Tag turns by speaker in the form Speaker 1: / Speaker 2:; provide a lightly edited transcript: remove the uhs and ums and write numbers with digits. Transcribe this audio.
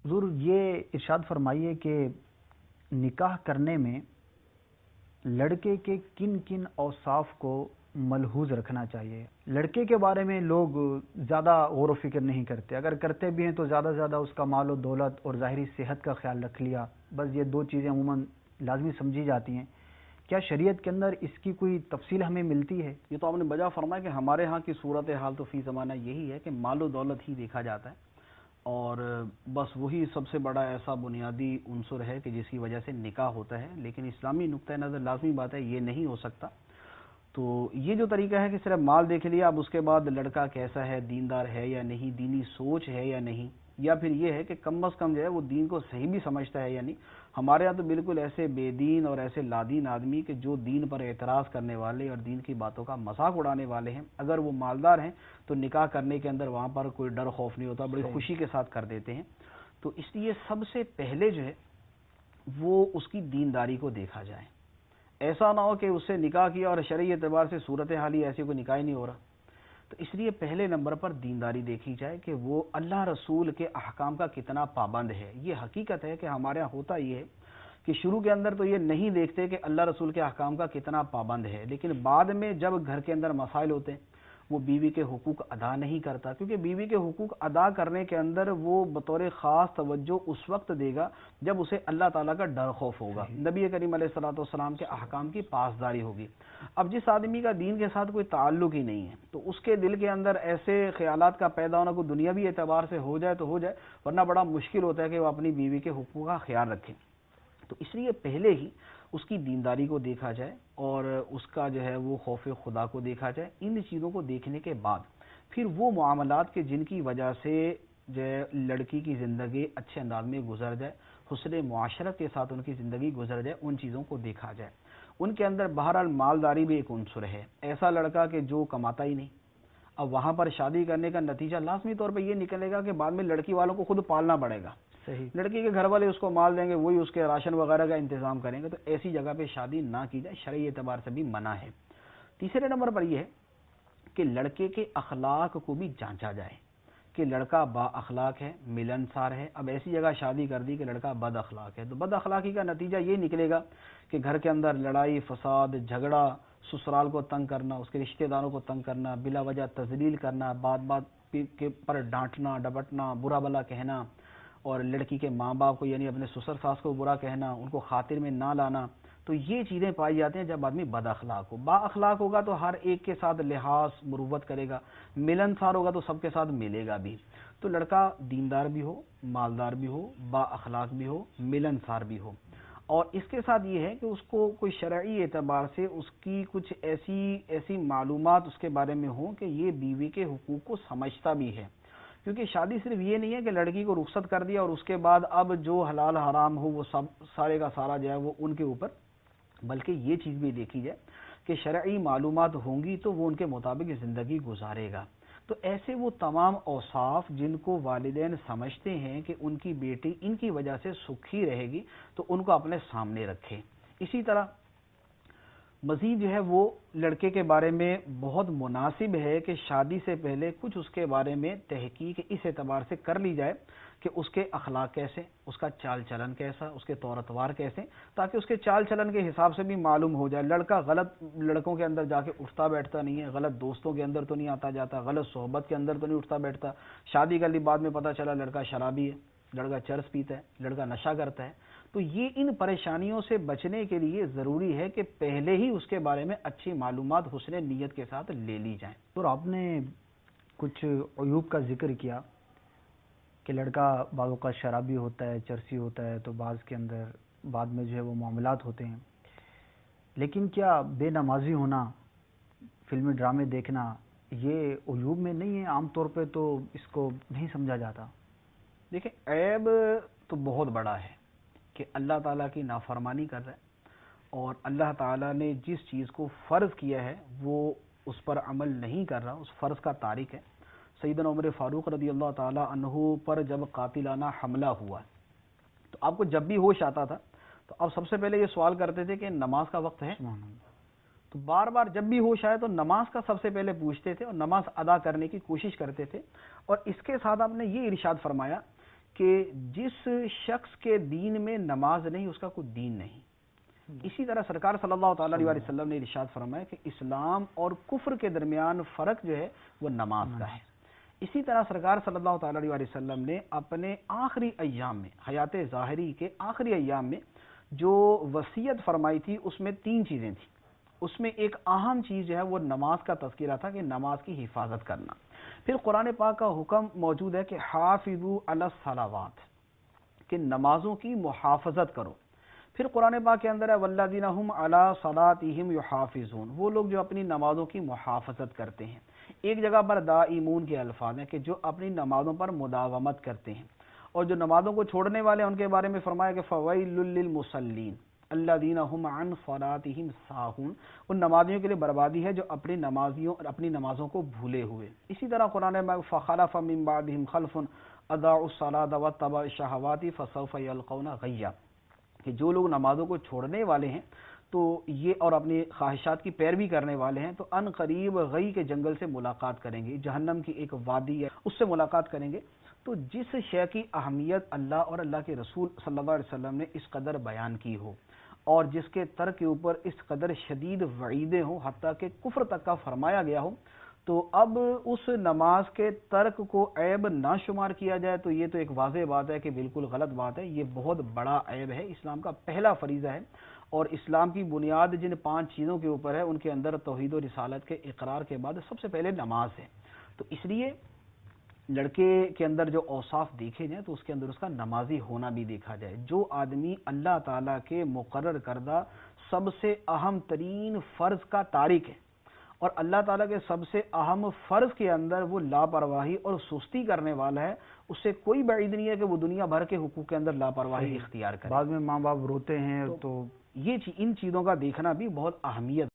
Speaker 1: حضور یہ ارشاد فرمائیے کہ نکاح کرنے میں لڑکے کے کن کن اوصاف کو ملحوظ رکھنا چاہیے؟ لڑکے کے بارے میں لوگ زیادہ غور و فکر نہیں کرتے، اگر کرتے بھی ہیں تو زیادہ سے زیادہ اس کا مال و دولت اور ظاہری صحت کا خیال رکھ لیا، بس یہ دو چیزیں عموماً لازمی سمجھی جاتی ہیں۔ کیا شریعت کے اندر اس کی کوئی تفصیل ہمیں ملتی ہے؟
Speaker 2: یہ تو آپ نے بجا فرمایا کہ ہمارے ہاں کی صورتحال تو فی زمانہ یہی ہے کہ مال و دولت ہی دیکھا جاتا ہے، اور بس وہی سب سے بڑا ایسا بنیادی عنصر ہے کہ جس کی وجہ سے نکاح ہوتا ہے، لیکن اسلامی نقطہ نظر لازمی بات ہے یہ نہیں ہو سکتا۔ تو یہ جو طریقہ ہے کہ صرف مال دیکھ لیا، اب اس کے بعد لڑکا کیسا ہے، دیندار ہے یا نہیں، دینی سوچ ہے یا نہیں، یا پھر یہ ہے کہ کم از کم جو ہے وہ دین کو صحیح بھی سمجھتا ہے یا نہیں۔ ہمارے ہاں تو بالکل ایسے بے دین اور ایسے لادین آدمی کہ جو دین پر اعتراض کرنے والے اور دین کی باتوں کا مذاق اڑانے والے ہیں، اگر وہ مالدار ہیں تو نکاح کرنے کے اندر وہاں پر کوئی ڈر خوف نہیں ہوتا، بڑی خوشی کے ساتھ کر دیتے ہیں۔ تو اس لیے سب سے پہلے جو ہے وہ اس کی دینداری کو دیکھا جائے، ایسا نہ ہو کہ اس سے نکاح کیا اور شرعی اعتبار سے صورتحال ہی ایسی کوئی نکاح ہی نہیں ہو رہا۔ تو اس لیے پہلے نمبر پر دینداری دیکھی جائے کہ وہ اللہ رسول کے احکام کا کتنا پابند ہے۔ یہ حقیقت ہے کہ ہمارے یہاں ہوتا یہ ہے کہ شروع کے اندر تو یہ نہیں دیکھتے کہ اللہ رسول کے احکام کا کتنا پابند ہے، لیکن بعد میں جب گھر کے اندر مسائل ہوتے ہیں وہ بیوی کے حقوق ادا نہیں کرتا، کیونکہ بیوی کے حقوق ادا کرنے کے اندر وہ بطور خاص توجہ اس وقت دے گا جب اسے اللہ تعالیٰ کا ڈر خوف ہوگا، نبی کریم علیہ الصلوۃ والسلام کے احکام کی پاسداری ہوگی۔ اب جس آدمی کا دین کے ساتھ کوئی تعلق ہی نہیں ہے تو اس کے دل کے اندر ایسے خیالات کا پیدا ہونا کوئی دنیاوی اعتبار سے ہو جائے تو ہو جائے، ورنہ بڑا مشکل ہوتا ہے کہ وہ اپنی بیوی کے حقوق کا خیال رکھے۔ تو اس لیے پہلے ہی اس کی دینداری کو دیکھا جائے اور اس کا جو ہے وہ خوف خدا کو دیکھا جائے۔ ان چیزوں کو دیکھنے کے بعد پھر وہ معاملات کے جن کی وجہ سے جو ہے لڑکی کی زندگی اچھے انداز میں گزر جائے، حسن معاشرت کے ساتھ ان کی زندگی گزر جائے، ان چیزوں کو دیکھا جائے۔ ان کے اندر بہرحال مالداری بھی ایک عنصر ہے، ایسا لڑکا کہ جو کماتا ہی نہیں، اب وہاں پر شادی کرنے کا نتیجہ لازمی طور پہ یہ نکلے گا کہ بعد میں لڑکی والوں کو خود پالنا پڑے گا، لڑکی کے گھر والے اس کو مال دیں گے، وہی اس کے راشن وغیرہ کا انتظام کریں گے، تو ایسی جگہ پہ شادی نہ کی جائے، شرعی اعتبار سے بھی منع ہے۔ تیسرے نمبر پر یہ ہے کہ لڑکے کے اخلاق کو بھی جانچا جائے کہ لڑکا با اخلاق ہے، ملنسار ہے۔ اب ایسی جگہ شادی کر دی کہ لڑکا بد اخلاق ہے تو بد اخلاقی کا نتیجہ یہ نکلے گا کہ گھر کے اندر لڑائی فساد، جھگڑا، سسرال کو تنگ کرنا، اس کے رشتہ داروں کو تنگ کرنا، بلا وجہ تذلیل کرنا، بات بات کے پر ڈانٹنا ڈپٹنا، برا بلا کہنا، اور لڑکی کے ماں باپ کو یعنی اپنے سسر ساس کو برا کہنا، ان کو خاطر میں نہ لانا، تو یہ چیزیں پائی جاتی ہیں جب آدمی بد اخلاق ہو۔ با اخلاق ہوگا تو ہر ایک کے ساتھ لحاظ مروت کرے گا، ملنسار ہوگا تو سب کے ساتھ ملے گا بھی۔ تو لڑکا دیندار بھی ہو، مالدار بھی ہو، با اخلاق بھی ہو، ملنسار بھی ہو، اور اس کے ساتھ یہ ہے کہ اس کو کوئی شرعی اعتبار سے اس کی کچھ ایسی معلومات اس کے بارے میں ہوں کہ یہ بیوی کے حقوق کو سمجھتا بھی ہے، کیونکہ شادی صرف یہ نہیں ہے کہ لڑکی کو رخصت کر دیا اور اس کے بعد اب جو حلال حرام ہو وہ سب سارے کا سارا جو ہے وہ ان کے اوپر، بلکہ یہ چیز بھی دیکھی جائے کہ شرعی معلومات ہوں گی تو وہ ان کے مطابق زندگی گزارے گا۔ تو ایسے وہ تمام اوصاف جن کو والدین سمجھتے ہیں کہ ان کی بیٹی ان کی وجہ سے سکھی رہے گی تو ان کو اپنے سامنے رکھے۔ اسی طرح مزید جو ہے وہ لڑکے کے بارے میں بہت مناسب ہے کہ شادی سے پہلے کچھ اس کے بارے میں تحقیق اس اعتبار سے کر لی جائے کہ اس کے اخلاق کیسے، اس کا چال چلن کیسا، اس کے طور اتوار کیسے، تاکہ اس کے چال چلن کے حساب سے بھی معلوم ہو جائے۔ لڑکا غلط لڑکوں کے اندر جا کے اٹھتا بیٹھتا نہیں ہے، غلط دوستوں کے اندر تو نہیں آتا جاتا، غلط صحبت کے اندر تو نہیں اٹھتا بیٹھتا۔ شادی کر لی بعد میں پتہ چلا لڑکا شرابی ہے، لڑکا چرس پیتا ہے، لڑکا نشہ کرتا ہے۔ تو یہ ان پریشانیوں سے بچنے کے لیے ضروری ہے کہ پہلے ہی اس کے بارے میں اچھی معلومات حسن نیت کے ساتھ لے لی جائیں۔
Speaker 1: اور آپ نے کچھ عیوب کا ذکر کیا کہ لڑکا بعض اوقات شرابی ہوتا ہے، چرسی ہوتا ہے، تو بعض کے اندر بعد میں جو ہے وہ معاملات ہوتے ہیں، لیکن کیا بے نمازی ہونا، فلمی ڈرامے دیکھنا یہ عیوب میں نہیں ہے؟ عام طور پہ تو اس کو نہیں سمجھا جاتا۔
Speaker 2: دیکھیں، عیب تو بہت بڑا ہے کہ اللہ تعالیٰ کی نافرمانی کر رہا ہے اور اللہ تعالیٰ نے جس چیز کو فرض کیا ہے وہ اس پر عمل نہیں کر رہا، اس فرض کا تارک ہے۔ سیدنا عمر فاروق رضی اللہ تعالیٰ عنہ پر جب قاتلانہ حملہ ہوا تو آپ کو جب بھی ہوش آتا تھا تو آپ سب سے پہلے یہ سوال کرتے تھے کہ نماز کا وقت ہے؟ تو بار بار جب بھی ہوش آئے تو نماز کا سب سے پہلے پوچھتے تھے اور نماز ادا کرنے کی کوشش کرتے تھے۔ اور اس کے ساتھ آپ نے یہ ارشاد فرمایا کہ جس شخص کے دین میں نماز نہیں اس کا کوئی دین نہیں. اسی طرح سرکار صلی اللہ تعالی علیہ وسلم نے ارشاد فرمایا کہ اسلام اور کفر کے درمیان فرق جو ہے وہ نماز کا ہے. اسی طرح سرکار صلی اللہ تعالی علیہ وسلم نے اپنے آخری ایام میں، حیات ظاہری کے آخری ایام میں جو وصیت فرمائی تھی اس میں 3 چیزیں تھیں. اس میں ایک اہم چیز جو ہے وہ نماز کا تذکرہ تھا کہ نماز کی حفاظت کرنا. پھر قرآن پاک کا حکم موجود ہے کہ حافظوا علی الصلوات، کہ نمازوں کی محافظت کرو. پھر قرآن پاک کے اندر ہے والذین هم علی صلاتہم یحافظون، وہ لوگ جو اپنی نمازوں کی محافظت کرتے ہیں. ایک جگہ پر دائمون کے الفاظ ہیں کہ جو اپنی نمازوں پر مداومت کرتے ہیں. اور جو نمازوں کو چھوڑنے والے ہیں ان کے بارے میں فرمایا کہ فویل للمصلین الذین هم عن صلاتہم ساہون، ان نمازیوں کے لیے بربادی ہے جو اپنی نمازوں کو بھولے ہوئے. اسی طرح قرآن میں فخلف من بعدہم خلف اضاعوا الصلاۃ واتبعوا الشہوات فسوف یلقون غیا، کہ جو لوگ نمازوں کو چھوڑنے والے ہیں تو یہ اور اپنی خواہشات کی پیروی کرنے والے ہیں تو ان قریب غی کے جنگل سے ملاقات کریں گے، جہنم کی ایک وادی ہے اس سے ملاقات کریں گے. تو جس شے کی اہمیت اللہ اور اللہ کے رسول صلی اللہ علیہ وسلم نے اس قدر بیان کی ہو اور جس کے ترک کے اوپر اس قدر شدید وعیدیں ہوں حتیٰ کہ کفر تک کا فرمایا گیا ہو، تو اب اس نماز کے ترک کو عیب نہ شمار کیا جائے تو یہ تو ایک واضح بات ہے کہ بالکل غلط بات ہے. یہ بہت بڑا عیب ہے. اسلام کا پہلا فریضہ ہے اور اسلام کی بنیاد جن 5 چیزوں کے اوپر ہے ان کے اندر توحید و رسالت کے اقرار کے بعد سب سے پہلے نماز ہے. تو اس لیے لڑکے کے اندر جو اوصاف دیکھے جائیں تو اس کے اندر اس کا نمازی ہونا بھی دیکھا جائے. جو آدمی اللہ تعالیٰ کے مقرر کردہ سب سے اہم ترین فرض کا تارک ہے اور اللہ تعالیٰ کے سب سے اہم فرض کے اندر وہ لاپرواہی اور سستی کرنے والا ہے، اس سے کوئی بعید نہیں ہے کہ وہ دنیا بھر کے حقوق کے اندر لاپرواہی اختیار کرے.
Speaker 1: بعد میں ماں باپ روتے ہیں تو
Speaker 2: ان چیزوں کا دیکھنا بھی بہت اہمیت